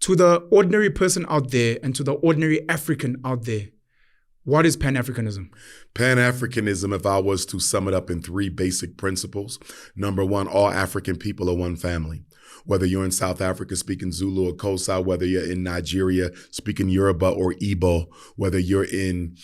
To the ordinary person out there and to the ordinary African out there, what is Pan-Africanism? Pan-Africanism, if I was to sum it up in 3 basic principles. Number 1, all African people are one family. Whether you're in South Africa speaking Zulu or Xhosa, whether you're in Nigeria speaking Yoruba or Igbo, whether you're in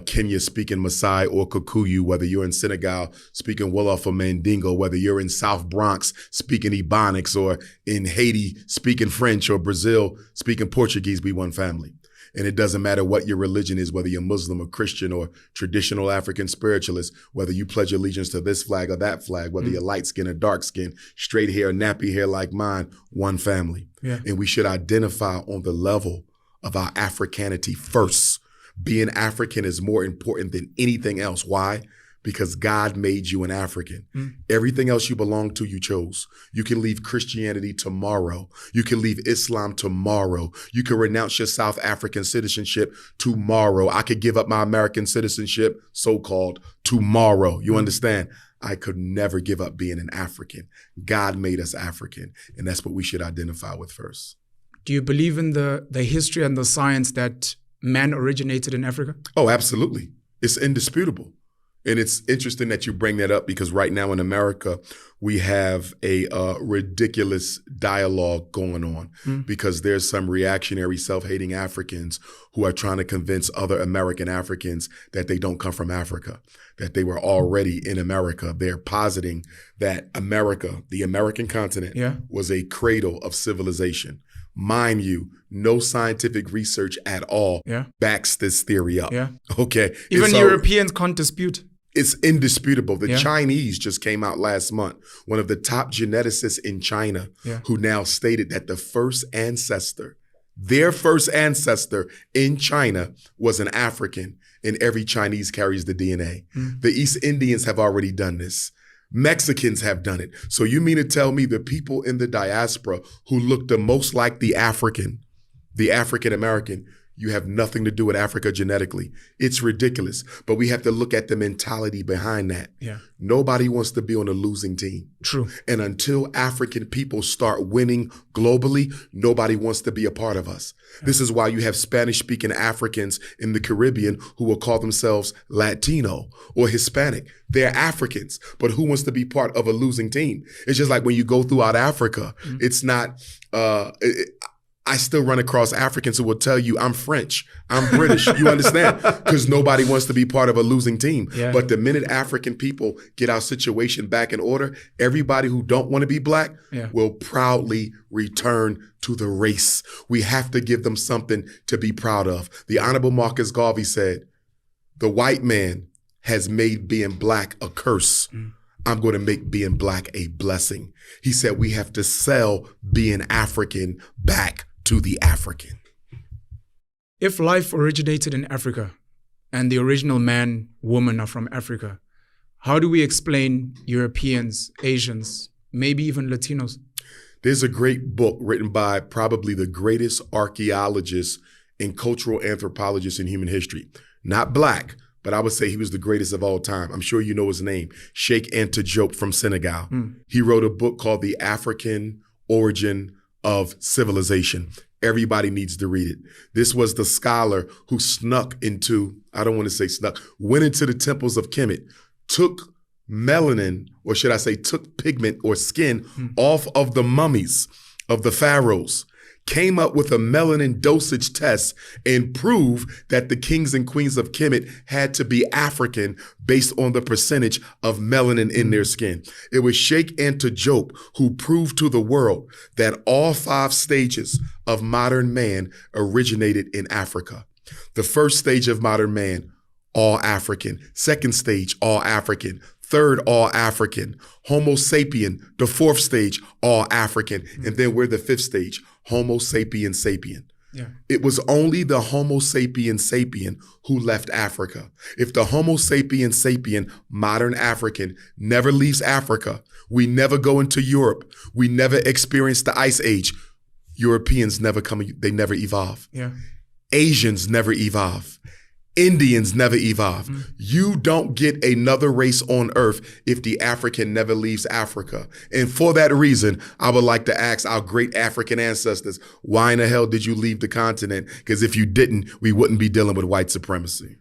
Kenya speaking Maasai or Kikuyu, whether you're in Senegal speaking Wolof or Mandingo, whether you're in South Bronx speaking Ebonics, or in Haiti speaking French, or Brazil speaking Portuguese, we one family. And it doesn't matter what your religion is, whether you're Muslim or Christian or traditional African spiritualist, whether you pledge allegiance to this flag or that flag, whether you're light skin or dark skin, straight hair, nappy hair like mine, one family. Yeah. And we should identify on the level of our Africanity first. Being African is more important than anything else. Why? Because God made you an African. Everything else you belong to, you chose. You can leave Christianity tomorrow. You can leave Islam tomorrow. You can renounce your South African citizenship tomorrow. I could give up my American citizenship, so-called, tomorrow. You understand? I could never give up being an African. God made us African, and that's what we should identify with first. Do you believe in the history and the science that man originated in Africa? Oh, absolutely. It's indisputable. And it's interesting that you bring that up, because right now in America, we have a ridiculous dialogue going on because there's some reactionary, self-hating Africans who are trying to convince other American Africans that they don't come from Africa, that they were already in America. They're positing that America, the American continent, was a cradle of civilization. Mind you, no scientific research at all backs this theory up. Okay. Even Europeans can't dispute. It's indisputable. The Chinese just came out last month, one of the top geneticists in China, who now stated that the first ancestor, their first ancestor in China was an African, and every Chinese carries the DNA. The East Indians have already done this. Mexicans have done it. So you mean to tell me the people in the diaspora who look the most like the African American, you have nothing to do with Africa genetically? It's ridiculous. But we have to look at the mentality behind that. Nobody wants to be on a losing team. True. And until African people start winning globally, nobody wants to be a part of us. This is why you have Spanish-speaking Africans in the Caribbean who will call themselves Latino or Hispanic. They're Africans, but who wants to be part of a losing team? It's just like when you go throughout Africa, it's not, I still run across Africans who will tell you, I'm French, I'm British, you understand? Because nobody wants to be part of a losing team. But the minute African people get our situation back in order, everybody who don't want to be black will proudly return to the race. We have to give them something to be proud of. The Honorable Marcus Garvey said, the white man has made being black a curse. I'm going to make being black a blessing. He said we have to sell being African back to the African. If life originated in Africa and the original man, woman are from Africa, how do we explain Europeans, Asians, maybe even Latinos? There's a great book written by probably the greatest archaeologist and cultural anthropologist in human history. Not black, but I would say he was the greatest of all time. I'm sure you know his name, Cheikh Anta Diop from Senegal. He wrote a book called The African Origin of Civilization. Everybody needs to read it. This was the scholar who snuck into, I don't want to say snuck, went into the temples of Kemet, took melanin, or should I say took pigment or skin off of the mummies of the pharaohs, came up with a melanin dosage test and proved that the kings and queens of Kemet had to be African based on the percentage of melanin in their skin. It was Cheikh Anta Diop who proved to the world that all 5 stages of modern man originated in Africa. The first stage of modern man, all African. Second stage, all African. Third, all African. Homo sapien, the 4th stage, all African. And then we're the 5th stage, Homo sapien sapien. It was only the Homo sapien sapien who left Africa. If the Homo sapien sapien, modern African, never leaves Africa, we never go into Europe, we never experience the Ice Age, Europeans never come, they never evolve. Asians never evolve. Indians never evolved. You don't get another race on earth if the African never leaves Africa. And for that reason, I would like to ask our great African ancestors, why in the hell did you leave the continent? Because if you didn't, we wouldn't be dealing with white supremacy.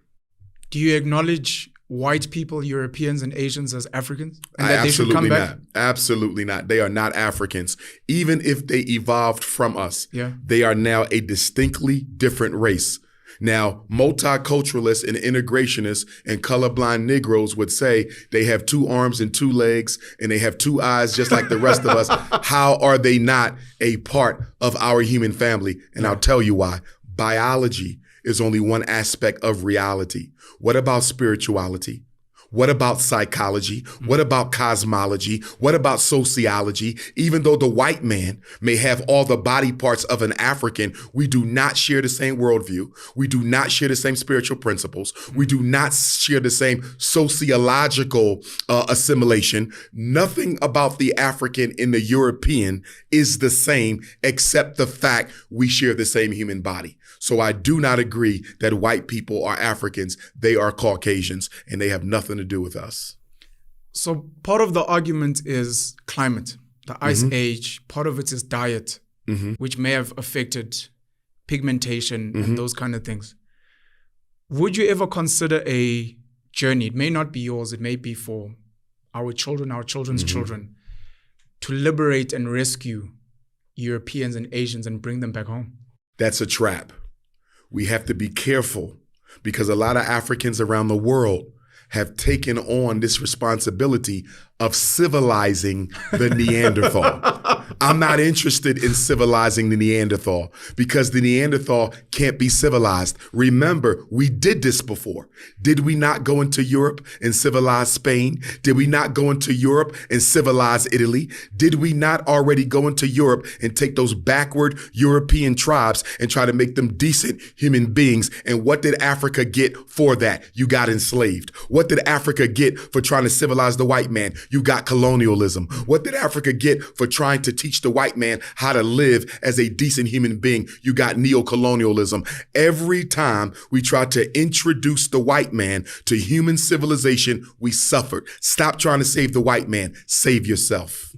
Do you acknowledge white people, Europeans and Asians as Africans? And that they should Absolutely come back? not. Absolutely not. They are not Africans. Even if they evolved from us, they are now a distinctly different race. Now, multiculturalists and integrationists and colorblind Negroes would say they have 2 arms and 2 legs and they have 2 eyes just like the rest of us. How are they not a part of our human family? And I'll tell you why. Biology is only one aspect of reality. What about spirituality? What about psychology? What about cosmology? What about sociology? Even though the white man may have all the body parts of an African, we do not share the same worldview. We do not share the same spiritual principles. We do not share the same sociological assimilation. Nothing about the African and the European is the same except the fact we share the same human body. So I do not agree that white people are Africans. They are Caucasians, and they have nothing to do with us. So part of the argument is climate, the ice age. Part of it is diet, which may have affected pigmentation and those kind of things. Would you ever consider a journey? It may not be yours. It may be for our children, our children's children, to liberate and rescue Europeans and Asians and bring them back home? That's a trap. We have to be careful because a lot of Africans around the world have taken on this responsibility of civilizing the Neanderthal. I'm not interested in civilizing the Neanderthal because the Neanderthal can't be civilized. Remember, we did this before. Did we not go into Europe and civilize Spain? Did we not go into Europe and civilize Italy? Did we not already go into Europe and take those backward European tribes and try to make them decent human beings? And what did Africa get for that? You got enslaved. What did Africa get for trying to civilize the white man? You got colonialism. What did Africa get for trying to teach the white man how to live as a decent human being? You got neocolonialism. Every time we try to introduce the white man to human civilization, we suffered. Stop trying to save the white man. Save yourself.